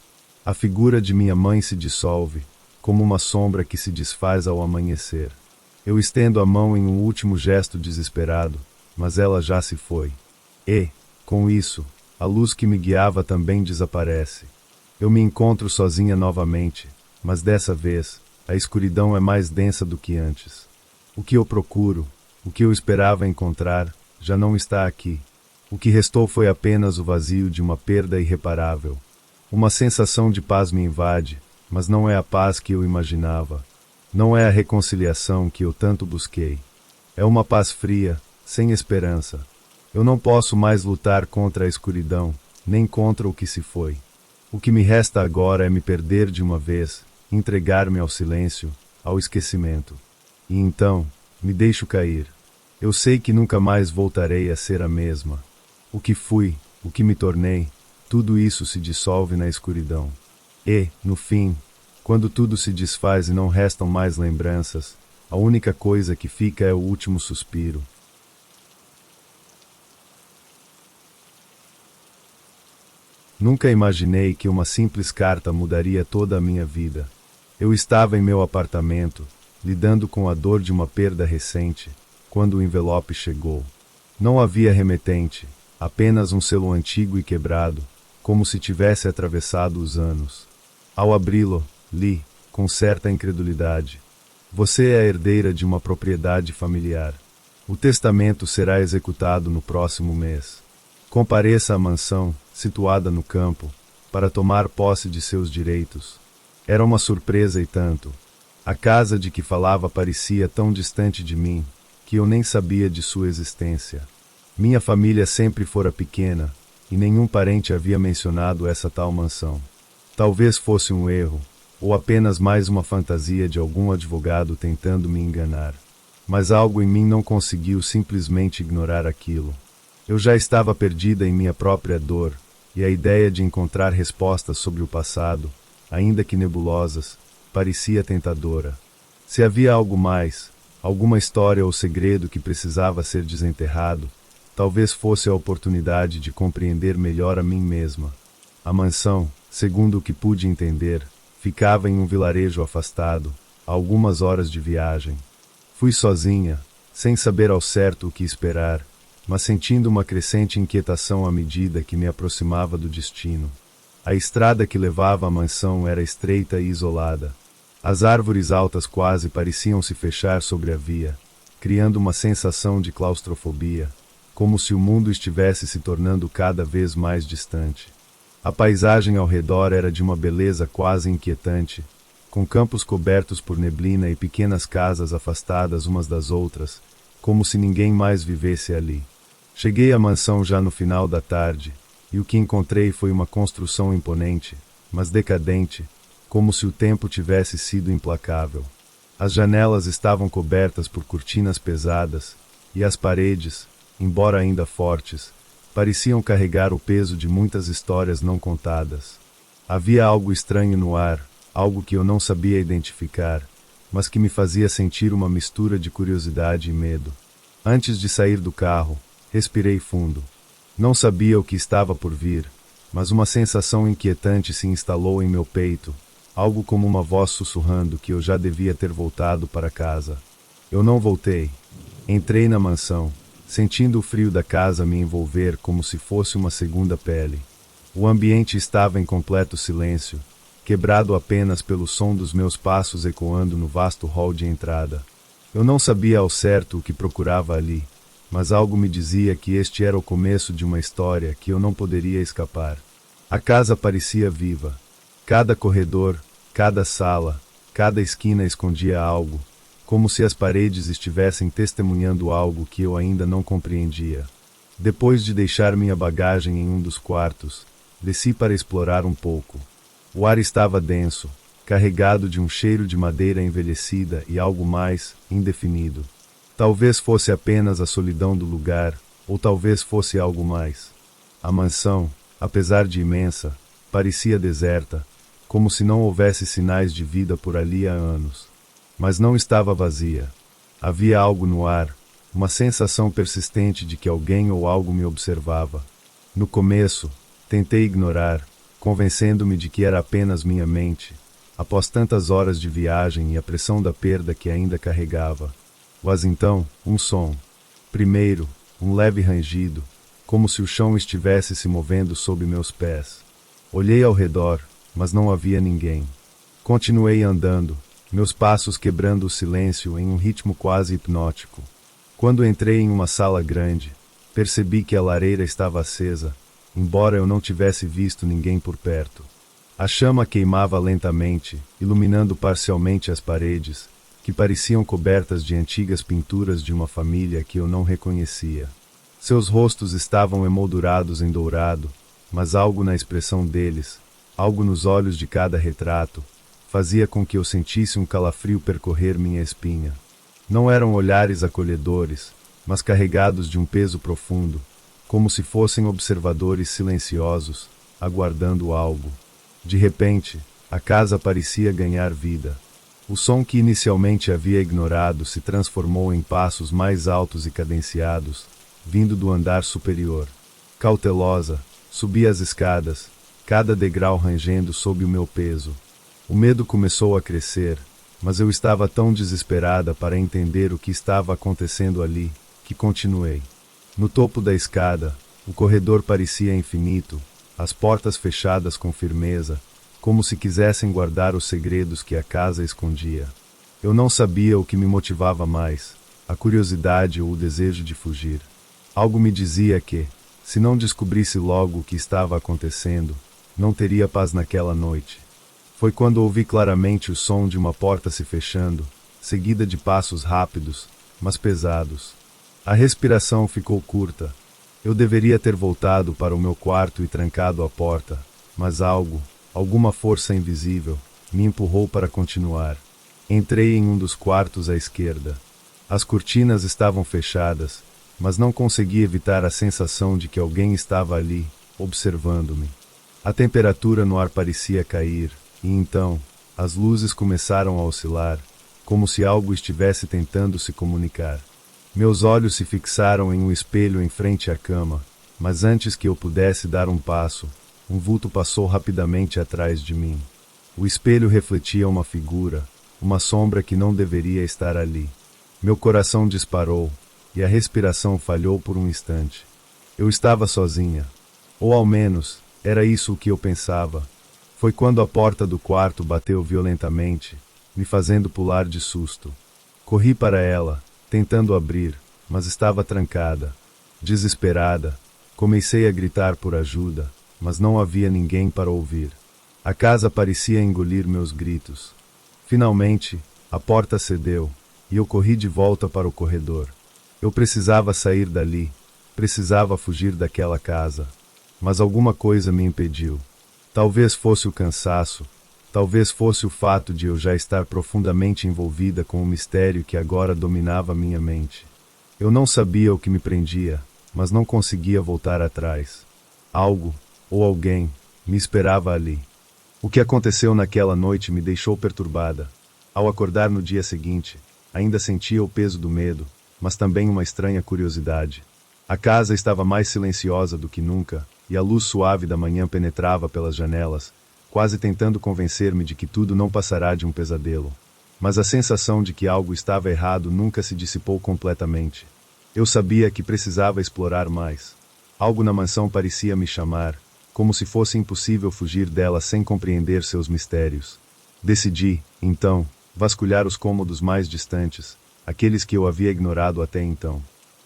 A figura de minha mãe se dissolve, como uma sombra que se desfaz ao amanhecer. Eu estendo a mão em um último gesto desesperado, mas ela já se foi. E, com isso, a luz que me guiava também desaparece. Eu me encontro sozinha novamente, mas dessa vez, a escuridão é mais densa do que antes. O que eu procuro, o que eu esperava encontrar, já não está aqui. O que restou foi apenas o vazio de uma perda irreparável. Uma sensação de paz me invade, mas não é a paz que eu imaginava. Não é a reconciliação que eu tanto busquei. É uma paz fria, sem esperança. Eu não posso mais lutar contra a escuridão, nem contra o que se foi. O que me resta agora é me perder de uma vez, entregar-me ao silêncio, ao esquecimento. E então, me deixo cair. Eu sei que nunca mais voltarei a ser a mesma. O que fui, o que me tornei, tudo isso se dissolve na escuridão. E, no fim, quando tudo se desfaz e não restam mais lembranças, a única coisa que fica é o último suspiro. Nunca imaginei que uma simples carta mudaria toda a minha vida. Eu estava em meu apartamento, lidando com a dor de uma perda recente, quando o envelope chegou. Não havia remetente, apenas um selo antigo e quebrado, como se tivesse atravessado os anos. Ao abri-lo, li, com certa incredulidade: você é a herdeira de uma propriedade familiar. O testamento será executado no próximo mês. Compareça à mansão, situada no campo, para tomar posse de seus direitos. Era uma surpresa e tanto. A casa de que falava parecia tão distante de mim, que eu nem sabia de sua existência. Minha família sempre fora pequena, e nenhum parente havia mencionado essa tal mansão. Talvez fosse um erro, ou apenas mais uma fantasia de algum advogado tentando me enganar. Mas algo em mim não conseguiu simplesmente ignorar aquilo. Eu já estava perdida em minha própria dor, e a ideia de encontrar respostas sobre o passado, ainda que nebulosas, parecia tentadora. Se havia algo mais, alguma história ou segredo que precisava ser desenterrado, talvez fosse a oportunidade de compreender melhor a mim mesma. A mansão, segundo o que pude entender, ficava em um vilarejo afastado, a algumas horas de viagem. Fui sozinha, sem saber ao certo o que esperar, mas sentindo uma crescente inquietação à medida que me aproximava do destino. A estrada que levava à mansão era estreita e isolada. As árvores altas quase pareciam se fechar sobre a via, criando uma sensação de claustrofobia, como se o mundo estivesse se tornando cada vez mais distante. A paisagem ao redor era de uma beleza quase inquietante, com campos cobertos por neblina e pequenas casas afastadas umas das outras, como se ninguém mais vivesse ali. Cheguei à mansão já no final da tarde, e o que encontrei foi uma construção imponente, mas decadente, como se o tempo tivesse sido implacável. As janelas estavam cobertas por cortinas pesadas, e as paredes, embora ainda fortes, pareciam carregar o peso de muitas histórias não contadas. Havia algo estranho no ar, algo que eu não sabia identificar, mas que me fazia sentir uma mistura de curiosidade e medo. Antes de sair do carro, respirei fundo. Não sabia o que estava por vir, mas uma sensação inquietante se instalou em meu peito, algo como uma voz sussurrando que eu já devia ter voltado para casa. Eu não voltei. Entrei na mansão, sentindo o frio da casa me envolver como se fosse uma segunda pele. O ambiente estava em completo silêncio, quebrado apenas pelo som dos meus passos ecoando no vasto hall de entrada. Eu não sabia ao certo o que procurava ali, mas algo me dizia que este era o começo de uma história que eu não poderia escapar. A casa parecia viva. Cada corredor, cada sala, cada esquina escondia algo, como se as paredes estivessem testemunhando algo que eu ainda não compreendia. Depois de deixar minha bagagem em um dos quartos, desci para explorar um pouco. O ar estava denso, carregado de um cheiro de madeira envelhecida e algo mais, indefinido. Talvez fosse apenas a solidão do lugar, ou talvez fosse algo mais. A mansão, apesar de imensa, parecia deserta, como se não houvesse sinais de vida por ali há anos. Mas não estava vazia. Havia algo no ar, uma sensação persistente de que alguém ou algo me observava. No começo, tentei ignorar, convencendo-me de que era apenas minha mente, após tantas horas de viagem e a pressão da perda que ainda carregava. Mas então, um som. Primeiro, um leve rangido, como se o chão estivesse se movendo sob meus pés. Olhei ao redor, mas não havia ninguém. Continuei andando, meus passos quebrando o silêncio em um ritmo quase hipnótico. Quando entrei em uma sala grande, percebi que a lareira estava acesa, embora eu não tivesse visto ninguém por perto. A chama queimava lentamente, iluminando parcialmente as paredes, que pareciam cobertas de antigas pinturas de uma família que eu não reconhecia. Seus rostos estavam emoldurados em dourado, mas algo na expressão deles, algo nos olhos de cada retrato, fazia com que eu sentisse um calafrio percorrer minha espinha. Não eram olhares acolhedores, mas carregados de um peso profundo, como se fossem observadores silenciosos, aguardando algo. De repente, a casa parecia ganhar vida. O som que inicialmente havia ignorado se transformou em passos mais altos e cadenciados, vindo do andar superior. Cautelosa, subi as escadas, cada degrau rangendo sob o meu peso. O medo começou a crescer, mas eu estava tão desesperada para entender o que estava acontecendo ali, que continuei. No topo da escada, o corredor parecia infinito, as portas fechadas com firmeza, como se quisessem guardar os segredos que a casa escondia. Eu não sabia o que me motivava mais, a curiosidade ou o desejo de fugir. Algo me dizia que, se não descobrisse logo o que estava acontecendo, não teria paz naquela noite. Foi quando ouvi claramente o som de uma porta se fechando, seguida de passos rápidos, mas pesados. A respiração ficou curta. Eu deveria ter voltado para o meu quarto e trancado a porta, mas alguma força invisível, me empurrou para continuar. Entrei em um dos quartos à esquerda. As cortinas estavam fechadas, mas não consegui evitar a sensação de que alguém estava ali, observando-me. A temperatura no ar parecia cair, e então, as luzes começaram a oscilar, como se algo estivesse tentando se comunicar. Meus olhos se fixaram em um espelho em frente à cama, mas antes que eu pudesse dar um passo, um vulto passou rapidamente atrás de mim. O espelho refletia uma figura, uma sombra que não deveria estar ali. Meu coração disparou, e a respiração falhou por um instante. Eu estava sozinha. Ou ao menos, era isso o que eu pensava. Foi quando a porta do quarto bateu violentamente, me fazendo pular de susto. Corri para ela, tentando abrir, mas estava trancada. Desesperada, comecei a gritar por ajuda, mas não havia ninguém para ouvir. A casa parecia engolir meus gritos. Finalmente, a porta cedeu, e eu corri de volta para o corredor. Eu precisava sair dali, precisava fugir daquela casa. Mas alguma coisa me impediu. Talvez fosse o cansaço, talvez fosse o fato de eu já estar profundamente envolvida com o mistério que agora dominava minha mente. Eu não sabia o que me prendia, mas não conseguia voltar atrás. Algo, ou alguém, me esperava ali. O que aconteceu naquela noite me deixou perturbada. Ao acordar no dia seguinte, ainda sentia o peso do medo, mas também uma estranha curiosidade. A casa estava mais silenciosa do que nunca, e a luz suave da manhã penetrava pelas janelas, quase tentando convencer-me de que tudo não passará de um pesadelo. Mas a sensação de que algo estava errado nunca se dissipou completamente. Eu sabia que precisava explorar mais. Algo na mansão parecia me chamar, como se fosse impossível fugir dela sem compreender seus mistérios. Decidi, então, vasculhar os cômodos mais distantes, aqueles que eu havia ignorado até então.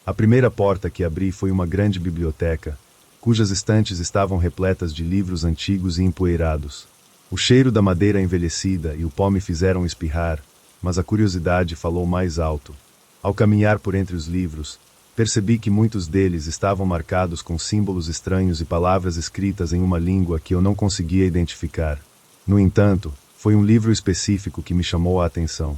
A primeira porta que abri foi uma grande biblioteca, cujas estantes estavam repletas de livros antigos e empoeirados. O cheiro da madeira envelhecida e o pó me fizeram espirrar, mas a curiosidade falou mais alto. Ao caminhar por entre os livros, percebi que muitos deles estavam marcados com símbolos estranhos e palavras escritas em uma língua que eu não conseguia identificar. No entanto, foi um livro específico que me chamou a atenção.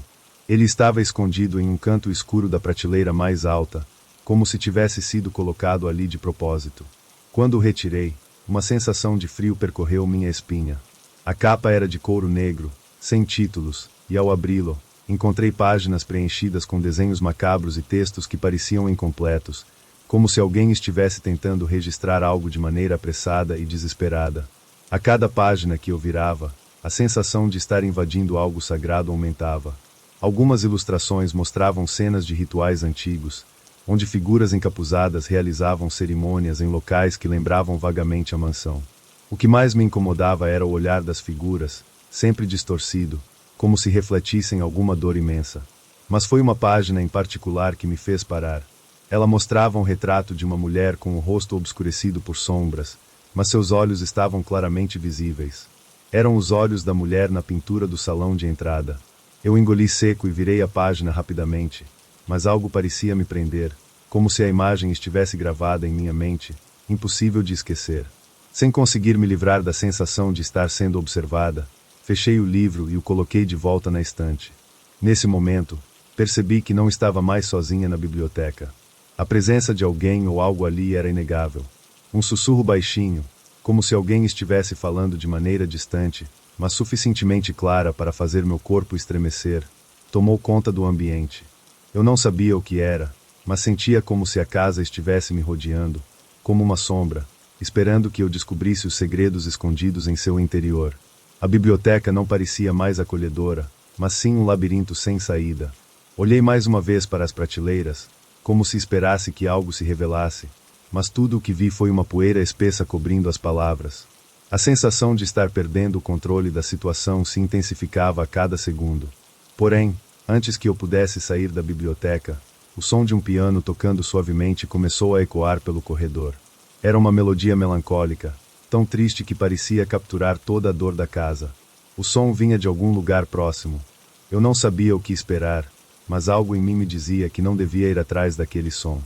Ele estava escondido em um canto escuro da prateleira mais alta, como se tivesse sido colocado ali de propósito. Quando o retirei, uma sensação de frio percorreu minha espinha. A capa era de couro negro, sem títulos, e ao abri-lo, encontrei páginas preenchidas com desenhos macabros e textos que pareciam incompletos, como se alguém estivesse tentando registrar algo de maneira apressada e desesperada. A cada página que eu virava, a sensação de estar invadindo algo sagrado aumentava. Algumas ilustrações mostravam cenas de rituais antigos, onde figuras encapuzadas realizavam cerimônias em locais que lembravam vagamente a mansão. O que mais me incomodava era o olhar das figuras, sempre distorcido, como se refletissem alguma dor imensa. Mas foi uma página em particular que me fez parar. Ela mostrava um retrato de uma mulher com o rosto obscurecido por sombras, mas seus olhos estavam claramente visíveis. Eram os olhos da mulher na pintura do salão de entrada. Eu engoli seco e virei a página rapidamente, mas algo parecia me prender, como se a imagem estivesse gravada em minha mente, impossível de esquecer. Sem conseguir me livrar da sensação de estar sendo observada, fechei o livro e o coloquei de volta na estante. Nesse momento, percebi que não estava mais sozinha na biblioteca. A presença de alguém ou algo ali era inegável. Um sussurro baixinho, como se alguém estivesse falando de maneira distante, mas suficientemente clara para fazer meu corpo estremecer, tomou conta do ambiente. Eu não sabia o que era, mas sentia como se a casa estivesse me rodeando, como uma sombra, esperando que eu descobrisse os segredos escondidos em seu interior. A biblioteca não parecia mais acolhedora, mas sim um labirinto sem saída. Olhei mais uma vez para as prateleiras, como se esperasse que algo se revelasse, mas tudo o que vi foi uma poeira espessa cobrindo as palavras. A sensação de estar perdendo o controle da situação se intensificava a cada segundo. Porém, antes que eu pudesse sair da biblioteca, o som de um piano tocando suavemente começou a ecoar pelo corredor. Era uma melodia melancólica, tão triste que parecia capturar toda a dor da casa. O som vinha de algum lugar próximo. Eu não sabia o que esperar, mas algo em mim me dizia que não devia ir atrás daquele som.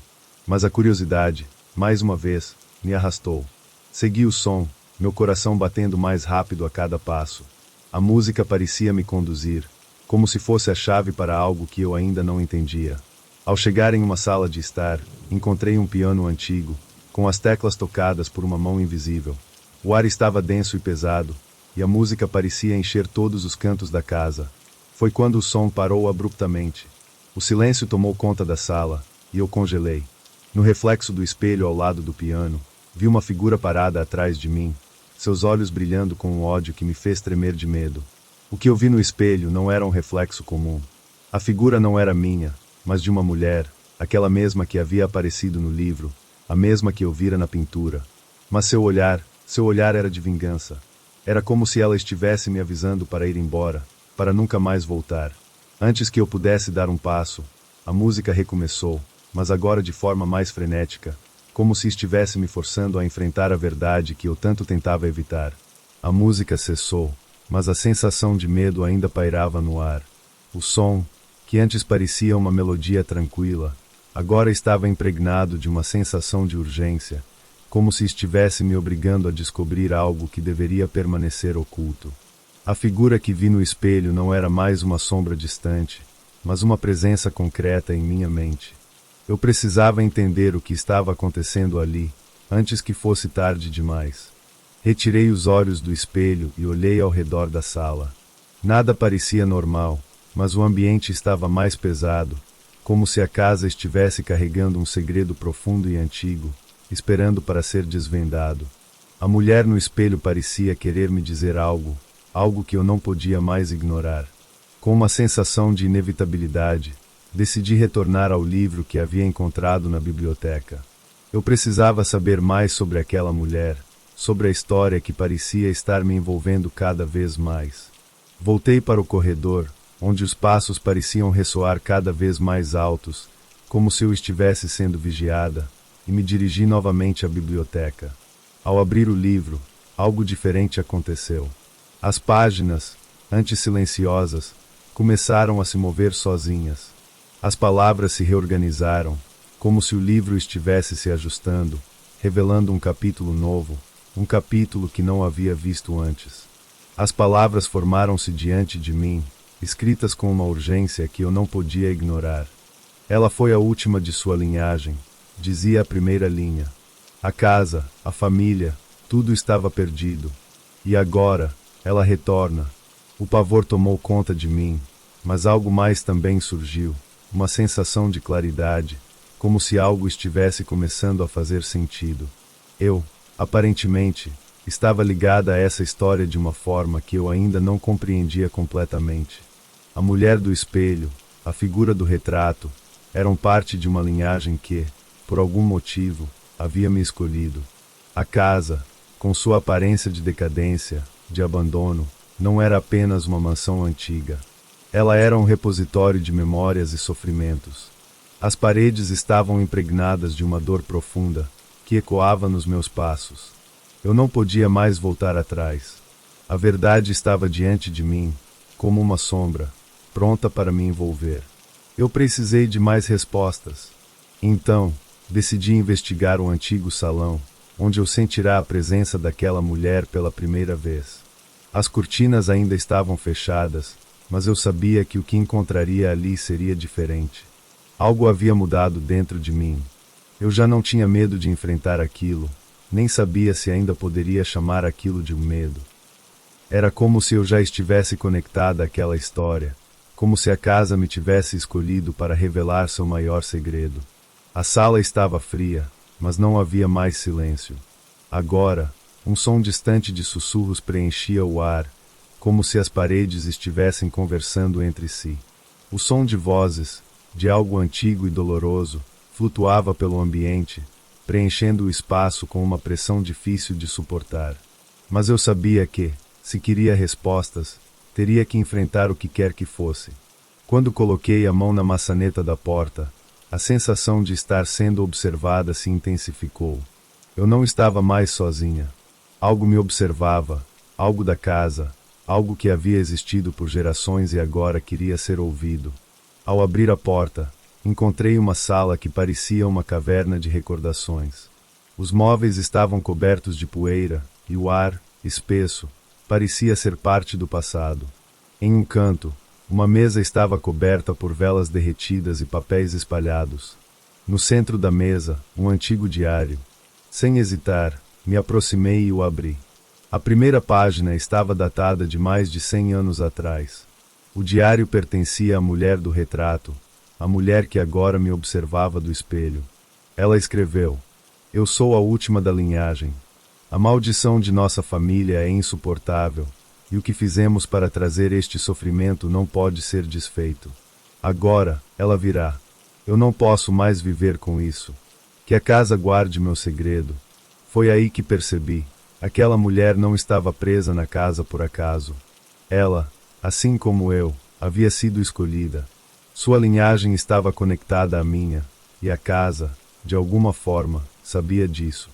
Mas a curiosidade, mais uma vez, me arrastou. Segui o som, meu coração batendo mais rápido a cada passo. A música parecia me conduzir, como se fosse a chave para algo que eu ainda não entendia. Ao chegar em uma sala de estar, encontrei um piano antigo, com as teclas tocadas por uma mão invisível. O ar estava denso e pesado, e a música parecia encher todos os cantos da casa. Foi quando o som parou abruptamente. O silêncio tomou conta da sala, e eu congelei. No reflexo do espelho ao lado do piano, vi uma figura parada atrás de mim, seus olhos brilhando com um ódio que me fez tremer de medo. O que eu vi no espelho não era um reflexo comum. A figura não era minha, mas de uma mulher, aquela mesma que havia aparecido no livro, a mesma que eu vira na pintura. Mas seu olhar era de vingança. Era como se ela estivesse me avisando para ir embora, para nunca mais voltar. Antes que eu pudesse dar um passo, a música recomeçou, mas agora de forma mais frenética, como se estivesse me forçando a enfrentar a verdade que eu tanto tentava evitar. A música cessou, mas a sensação de medo ainda pairava no ar. O som, que antes parecia uma melodia tranquila, agora estava impregnado de uma sensação de urgência, como se estivesse me obrigando a descobrir algo que deveria permanecer oculto. A figura que vi no espelho não era mais uma sombra distante, mas uma presença concreta em minha mente. Eu precisava entender o que estava acontecendo ali, antes que fosse tarde demais. Retirei os olhos do espelho e olhei ao redor da sala. Nada parecia normal, mas o ambiente estava mais pesado, como se a casa estivesse carregando um segredo profundo e antigo, esperando para ser desvendado. A mulher no espelho parecia querer me dizer algo que eu não podia mais ignorar. Com uma sensação de inevitabilidade, decidi retornar ao livro que havia encontrado na biblioteca. Eu precisava saber mais sobre aquela mulher, sobre a história que parecia estar me envolvendo cada vez mais. Voltei para o corredor, onde os passos pareciam ressoar cada vez mais altos, como se eu estivesse sendo vigiada, e me dirigi novamente à biblioteca. Ao abrir o livro, algo diferente aconteceu. As páginas, antes silenciosas, começaram a se mover sozinhas. As palavras se reorganizaram, como se o livro estivesse se ajustando, revelando um capítulo novo, um capítulo que não havia visto antes. As palavras formaram-se diante de mim, escritas com uma urgência que eu não podia ignorar. Ela foi a última de sua linhagem, dizia a primeira linha. A casa, a família, tudo estava perdido. E agora, ela retorna. O pavor tomou conta de mim, mas algo mais também surgiu, uma sensação de claridade, como se algo estivesse começando a fazer sentido. Eu, aparentemente, estava ligada a essa história de uma forma que eu ainda não compreendia completamente. A mulher do espelho, a figura do retrato, eram parte de uma linhagem que, por algum motivo, havia me escolhido. A casa, com sua aparência de decadência, de abandono, não era apenas uma mansão antiga. Ela era um repositório de memórias e sofrimentos. As paredes estavam impregnadas de uma dor profunda, que ecoava nos meus passos. Eu não podia mais voltar atrás. A verdade estava diante de mim, como uma sombra, pronta para me envolver. Eu precisei de mais respostas. Então, decidi investigar o antigo salão, onde eu sentirá a presença daquela mulher pela primeira vez. As cortinas ainda estavam fechadas, mas eu sabia que o que encontraria ali seria diferente. Algo havia mudado dentro de mim. Eu já não tinha medo de enfrentar aquilo, nem sabia se ainda poderia chamar aquilo de um medo. Era como se eu já estivesse conectada àquela história, como se a casa me tivesse escolhido para revelar seu maior segredo. A sala estava fria, mas não havia mais silêncio. Agora, um som distante de sussurros preenchia o ar, como se as paredes estivessem conversando entre si. O som de vozes, de algo antigo e doloroso, flutuava pelo ambiente, preenchendo o espaço com uma pressão difícil de suportar. Mas eu sabia que, se queria respostas, teria que enfrentar o que quer que fosse. Quando coloquei a mão na maçaneta da porta, a sensação de estar sendo observada se intensificou. Eu não estava mais sozinha. Algo me observava, algo da casa, algo que havia existido por gerações e agora queria ser ouvido. Ao abrir a porta, encontrei uma sala que parecia uma caverna de recordações. Os móveis estavam cobertos de poeira, e o ar, espesso, parecia ser parte do passado. Em um canto, uma mesa estava coberta por velas derretidas e papéis espalhados. No centro da mesa, um antigo diário. Sem hesitar, me aproximei e o abri. A primeira página estava datada de mais de 100 anos atrás. O diário pertencia à mulher do retrato, a mulher que agora me observava do espelho. Ela escreveu: "Eu sou a última da linhagem. A maldição de nossa família é insuportável, e o que fizemos para trazer este sofrimento não pode ser desfeito. Agora, ela virá. Eu não posso mais viver com isso. Que a casa guarde meu segredo." Foi aí que percebi. Aquela mulher não estava presa na casa por acaso. Ela, assim como eu, havia sido escolhida. Sua linhagem estava conectada à minha, e a casa, de alguma forma, sabia disso.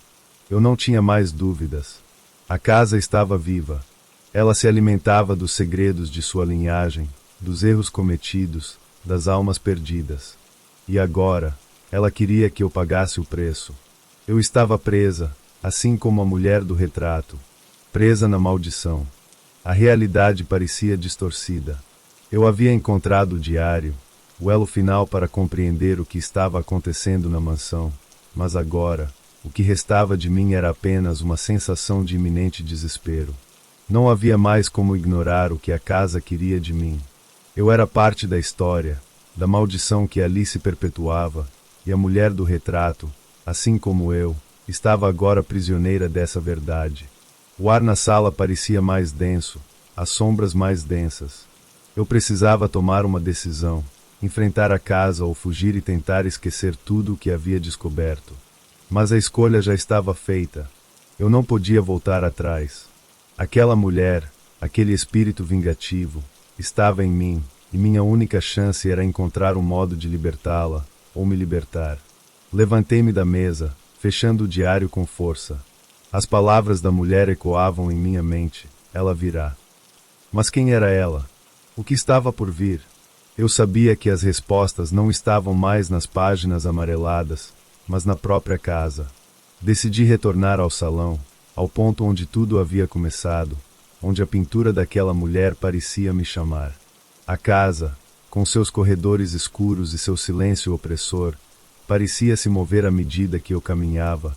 Eu não tinha mais dúvidas. A casa estava viva. Ela se alimentava dos segredos de sua linhagem, dos erros cometidos, das almas perdidas. E agora, ela queria que eu pagasse o preço. Eu estava presa, assim como a mulher do retrato, presa na maldição. A realidade parecia distorcida. Eu havia encontrado o diário, o elo final para compreender o que estava acontecendo na mansão, mas agora, o que restava de mim era apenas uma sensação de iminente desespero. Não havia mais como ignorar o que a casa queria de mim. Eu era parte da história, da maldição que ali se perpetuava, e a mulher do retrato, assim como eu, estava agora prisioneira dessa verdade. O ar na sala parecia mais denso, as sombras mais densas. Eu precisava tomar uma decisão, enfrentar a casa ou fugir e tentar esquecer tudo o que havia descoberto. Mas a escolha já estava feita. Eu não podia voltar atrás. Aquela mulher, aquele espírito vingativo, estava em mim, e minha única chance era encontrar um modo de libertá-la, ou me libertar. Levantei-me da mesa, fechando o diário com força. As palavras da mulher ecoavam em minha mente: ela virá. Mas quem era ela? O que estava por vir? Eu sabia que as respostas não estavam mais nas páginas amareladas, mas na própria casa. Decidi retornar ao salão, ao ponto onde tudo havia começado, onde a pintura daquela mulher parecia me chamar. A casa, com seus corredores escuros e seu silêncio opressor, parecia se mover à medida que eu caminhava,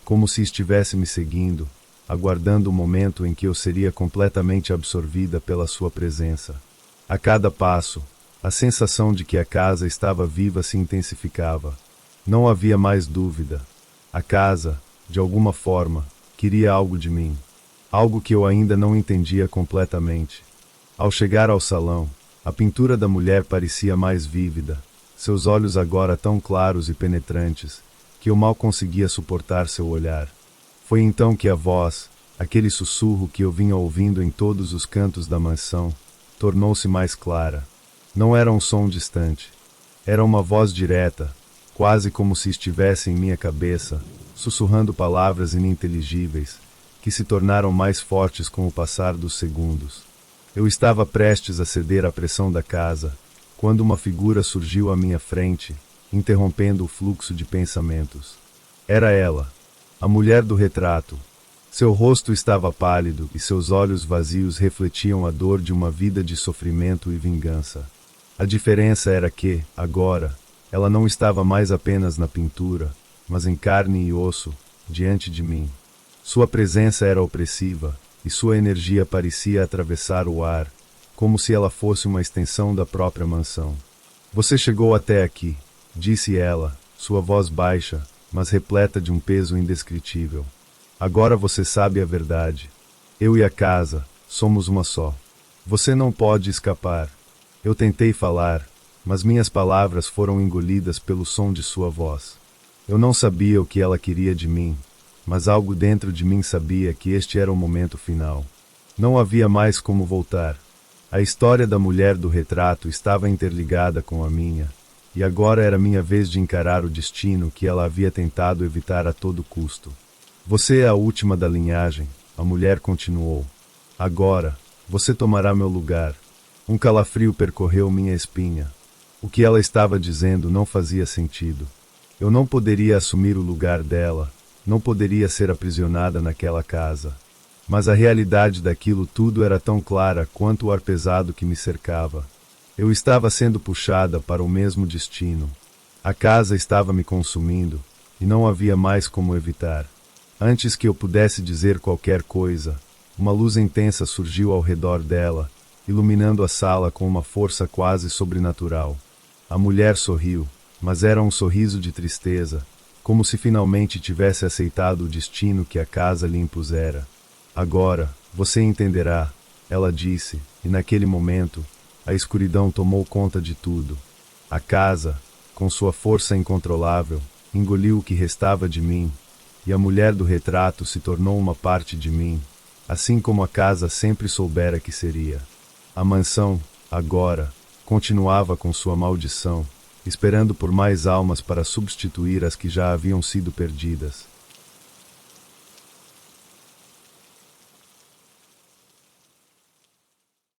como se estivesse me seguindo, aguardando o momento em que eu seria completamente absorvida pela sua presença. A cada passo, a sensação de que a casa estava viva se intensificava. Não havia mais dúvida. A casa, de alguma forma, queria algo de mim. Algo que eu ainda não entendia completamente. Ao chegar ao salão, a pintura da mulher parecia mais vívida, seus olhos agora tão claros e penetrantes, que eu mal conseguia suportar seu olhar. Foi então que a voz, aquele sussurro que eu vinha ouvindo em todos os cantos da mansão, tornou-se mais clara. Não era um som distante. Era uma voz direta, quase como se estivesse em minha cabeça, sussurrando palavras ininteligíveis, que se tornaram mais fortes com o passar dos segundos. Eu estava prestes a ceder à pressão da casa, quando uma figura surgiu à minha frente, interrompendo o fluxo de pensamentos. Era ela, a mulher do retrato. Seu rosto estava pálido e seus olhos vazios refletiam a dor de uma vida de sofrimento e vingança. A diferença era que, agora, ela não estava mais apenas na pintura, mas em carne e osso, diante de mim. Sua presença era opressiva, e sua energia parecia atravessar o ar, como se ela fosse uma extensão da própria mansão. "Você chegou até aqui", disse ela, sua voz baixa, mas repleta de um peso indescritível. Agora você sabe a verdade. Eu e a casa, somos uma só. Você não pode escapar. Eu tentei falar, mas minhas palavras foram engolidas pelo som de sua voz. Eu não sabia o que ela queria de mim, mas algo dentro de mim sabia que este era o momento final. Não havia mais como voltar. A história da mulher do retrato estava interligada com a minha, e agora era minha vez de encarar o destino que ela havia tentado evitar a todo custo. Você é a última da linhagem, a mulher continuou. Agora, você tomará meu lugar. Um calafrio percorreu minha espinha. O que ela estava dizendo não fazia sentido. Eu não poderia assumir o lugar dela, não poderia ser aprisionada naquela casa. Mas a realidade daquilo tudo era tão clara quanto o ar pesado que me cercava. Eu estava sendo puxada para o mesmo destino. A casa estava me consumindo, e não havia mais como evitar. Antes que eu pudesse dizer qualquer coisa, uma luz intensa surgiu ao redor dela, iluminando a sala com uma força quase sobrenatural. A mulher sorriu, mas era um sorriso de tristeza, como se finalmente tivesse aceitado o destino que a casa lhe impusera. Agora, você entenderá, ela disse, e naquele momento, a escuridão tomou conta de tudo. A casa, com sua força incontrolável, engoliu o que restava de mim, e a mulher do retrato se tornou uma parte de mim, assim como a casa sempre soubera que seria. A mansão, agora, continuava com sua maldição, esperando por mais almas para substituir as que já haviam sido perdidas.